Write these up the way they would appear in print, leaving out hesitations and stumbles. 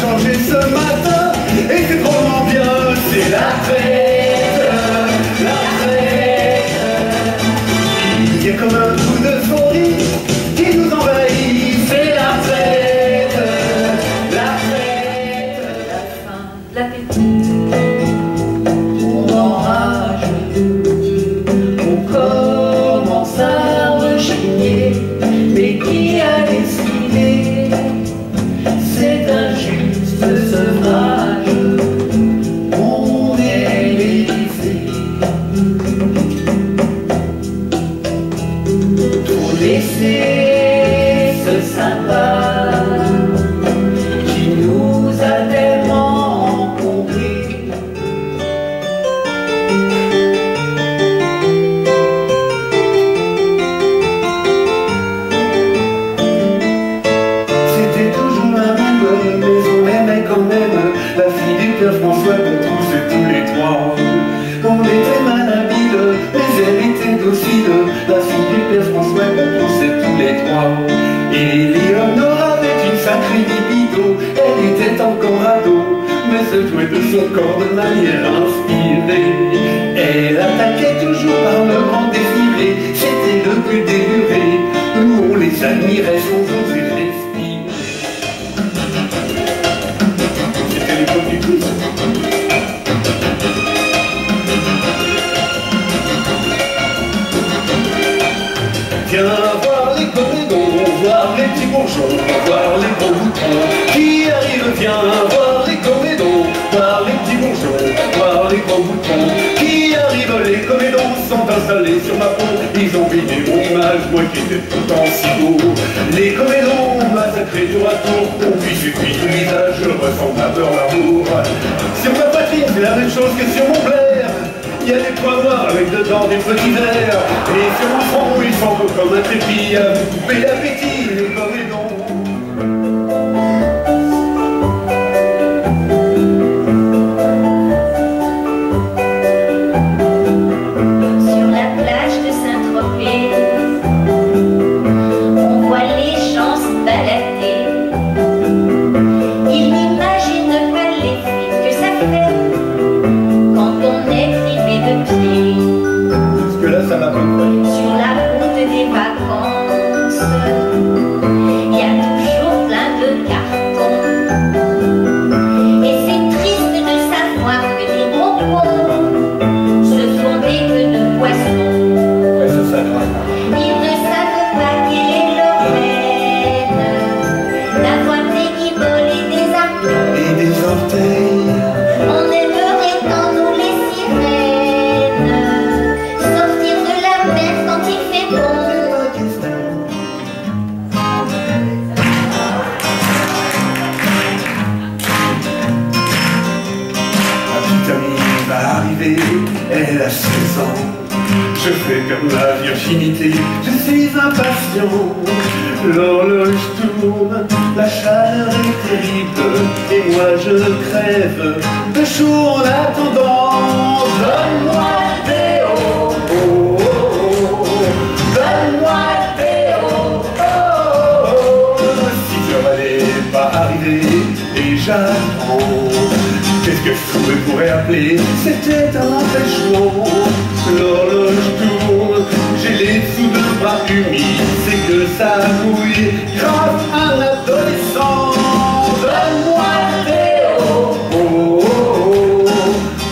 changé ce matin, et c'est drôlement bien, c'est la fête, la fête. Il y a comme un coup de folie qui nous envahit, c'est la fête, la fête. La fin de l'appétit, On enrage, on commence à rechigner, mais qui a décidé cet injuste sevrage? On est l'Élysée. Pour laisser ce sympa qui nous a tellement encombrés. C'était toujours la même, mais on aimait quand même la fille du père François qu'on poussait tous les trois. On était malhabiles, mais elle était docile, la fille du père François qu'on poussait tous les trois. Et Léonore avait une sacrée libido, elle était encore ado, mais se jouait de son corps de manière inspirée. Elle attaquait toujours par le grand défilé, c'était le plus déluré, nous on les admirait sans oser respirer. C'était l'époque du quiz. Viens voir les comédons, voir les petits bourgeons, voir les gros boutons qui arrivent. Viens voir les comédons, voir les petits bourgeons, voir les gros boutons qui arrivent. Les comédons sont installés sur ma peau, ils ont vidé mon image, moi qui étais tout le temps si beau. Les comédons massacrés tour à tour, on puis suffit du visage, je ressemble à Beurre l'amour. Sur ma poitrine, c'est la même chose que sur mon blaire. Il y a des points noirs avec dedans des petits verres. Et sur mon front, ils sont comme un trépied. Mais l'appétit, les comédons. sur la plage de Saint-Tropez, on voit les gens se balader. Ils n'imaginent pas l'effet que ça fait quand on est privé de pied. Parce que là, ça m'a pas pris. Sur la route des vacances, il y a toujours plein de cartons. Et c'est triste de savoir que des bonbons se font des queues de poissons. Ouais, c'est ça, grave. Ils ne savent pas quelle est leur peine d'avoir des guiboles et des arpions. Et des orteils. On aimerait tant nous les sirènes sortir de la mer quand il fait bon. Ma petite amie va arriver, elle a 16 ans. Je fais comme la virginité, je suis impatient. L'horloge tourne, la chaleur est terrible, et moi je crève de chaud en attendant. Donne-moi le déo, oh, oh, oh. Donne-moi le déo, oh, oh, oh. 6 heures elle n'est pas arrivée, et j'attends. Qu'est-ce que je pourrais appeler? C'était un empêchement. L'horloge tourne, j'ai les sous de bras humides, c'est que ça mouille grave un adolescent. Donne-moi le déo, oh, oh, oh.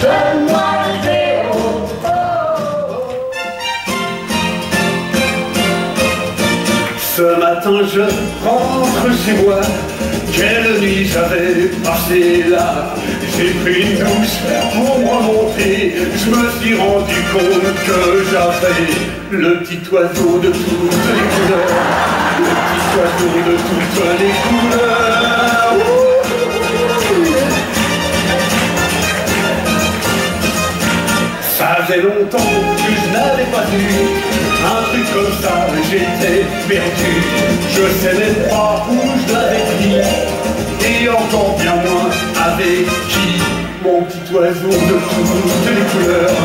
Donne-moi le déo, oh, oh. Ce matin je rentre chez moi. Quelle nuit j'avais passé là. J'ai pris une douche pour me remonter. Je me suis rendu compte que j'avais le petit oiseau de toutes les couleurs. Le petit oiseau de toutes les couleurs. Ça faisait longtemps que je n'avais pas vu un truc comme ça, j'étais perdu. Je sais même pas où je l'avais pris, et encore bien moins avec qui. Mon petit oiseau de toutes les couleurs,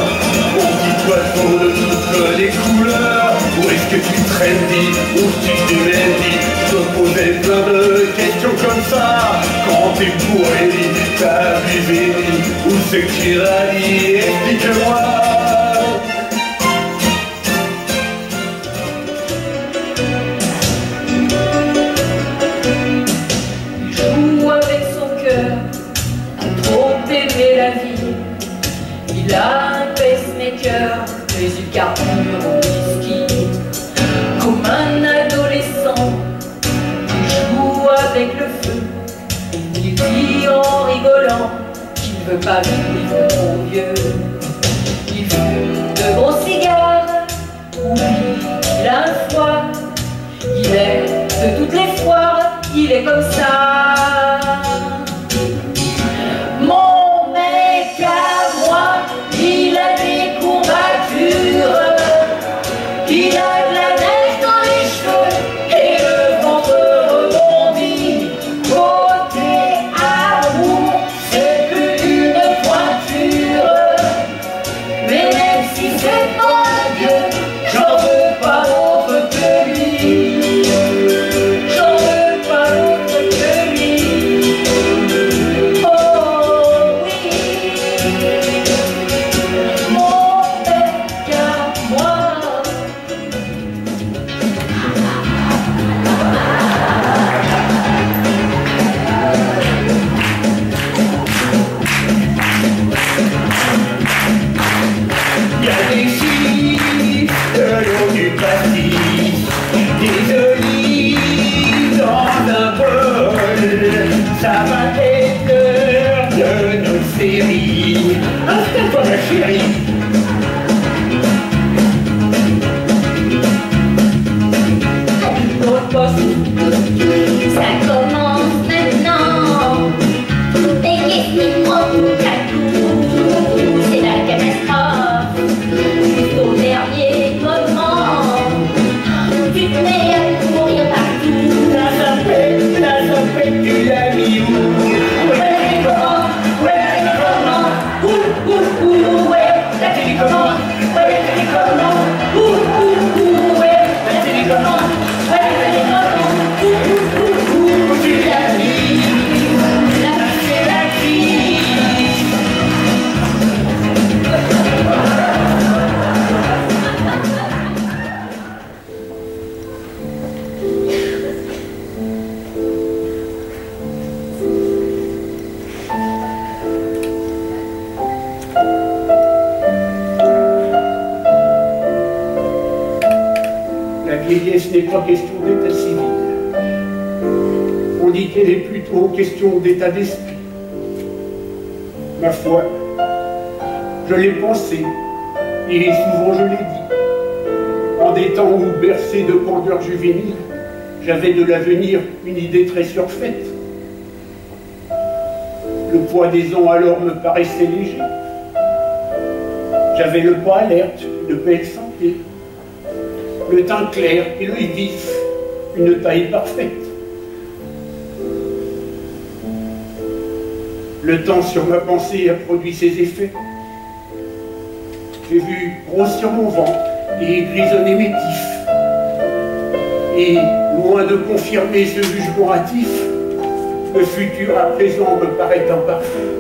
mon petit oiseau de toutes les couleurs. Où est-ce que tu traînes, dis, où tu t'es dit? Je me posais plein de questions comme ça quand c'est pour Ellie, t'as abusé, où c'est que tu rallies, explique-moi. Il joue avec son cœur, a trop aimé la vie. Il a un pacemaker, mais il carbure au whisky. Comme un adolescent, il joue avec le feu. Il dit en rigolant qu'il ne veut pas vivre trop vieux. Il fume de gros cigares, oublie qu'il a un foie. Il est de toutes les foires, il est comme ça. Mon mec à moi, il a des courbatures, il a de la neige dans les cheveux et le ventre rebondit. Côté amour, c'est plus une pointure, mais même si c'est mon Dieu, j'en veux pas d'autre que lui. J'en veux pas d'autre que lui. Oh oui, mon mec à moi. Il y a des filles de l'eau du passif, des olives dans un bol. Ça va être l'heure de notre série. Installe-toi ma chérie. L'autre poste, Ça commence maintenant. Des questions tout à coup, c'est la catastrophe. Jusqu'au dernier moment, tu te mets à courir partout. La tempête, tu l'as mis où? ouais, la télécommande, ouais, la télécommande, ouais, la télécommande, ouais, la télécommande, tu l'as mis, c'est la crise. La vieillesse n'est pas question d'état civil. On dit qu'elle est plutôt question d'état d'esprit. Ma foi, je l'ai pensé, et souvent je l'ai dit. En des temps où, bercé de candeur juvénile, j'avais de l'avenir une idée très surfaite. Le poids des ans alors me paraissait léger. J'avais le pas alerte, une belle santé, le teint clair et l'œil vif, une taille parfaite. Le temps sur ma pensée a produit ses effets. J'ai vu grossir mon ventre et grisonner mes tifs. Et, loin de confirmer ce jugement hâtif, le futur à présent me paraît imparfait.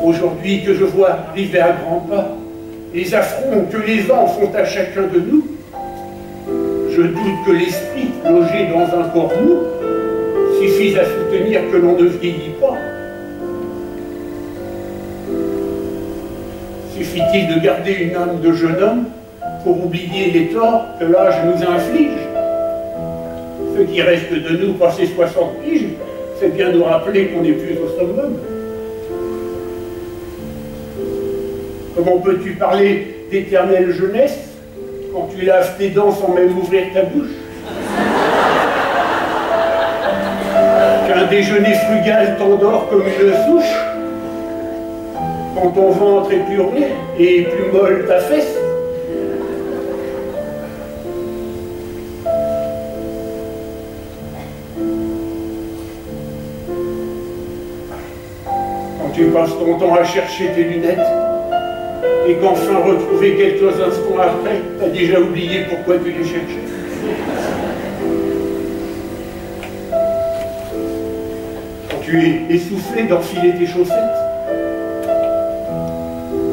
Aujourd'hui que je vois arriver à grands pas les affronts que les ans font à chacun de nous, je doute que l'esprit, logé dans un corps mou, suffise à soutenir que l'on ne vieillit pas. Suffit-il de garder une âme de jeune homme pour oublier les torts que l'âge nous inflige? Ce qui reste de nous passé 60 piges, c'est bien nous rappeler qu'on n'est plus au summum. Comment peux-tu parler d'éternelle jeunesse quand tu laves tes dents sans même ouvrir ta bouche? Qu'un déjeuner frugal t'endort comme une souche quand ton ventre est plus rond et plus molle ta fesse? Quand tu passes ton temps à chercher tes lunettes et qu'enfin retrouver quelques instants après, t'as déjà oublié pourquoi tu les cherchais. tu es essoufflé d'enfiler tes chaussettes,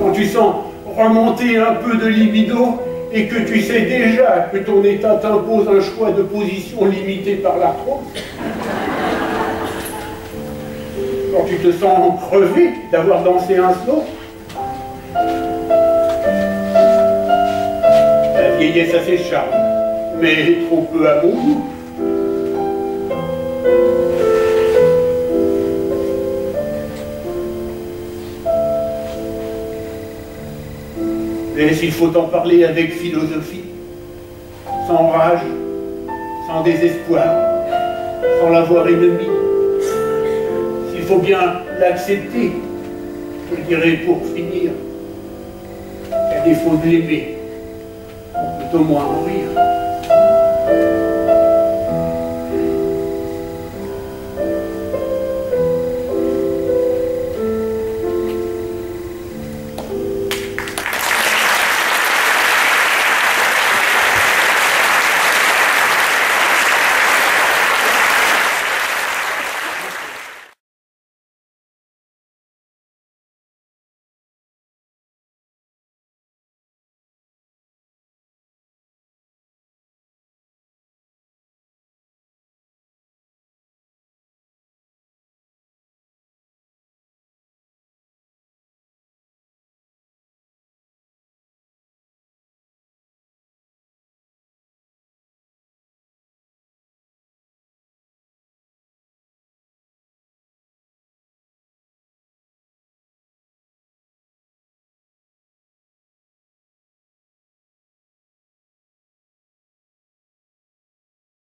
quand tu sens remonter un peu de libido et que tu sais déjà que ton état t'impose un choix de position limité par l'arthrose, quand tu te sens crevé d'avoir dansé un slow, la vieillesse a ses charmes, mais trop peu à mon goût. Et s'il faut en parler avec philosophie, sans rage, sans désespoir, sans l'avoir ennemi, s'il faut bien l'accepter, je dirais pour finir, qu'à défaut de l'aimer, on peut au moins en rire.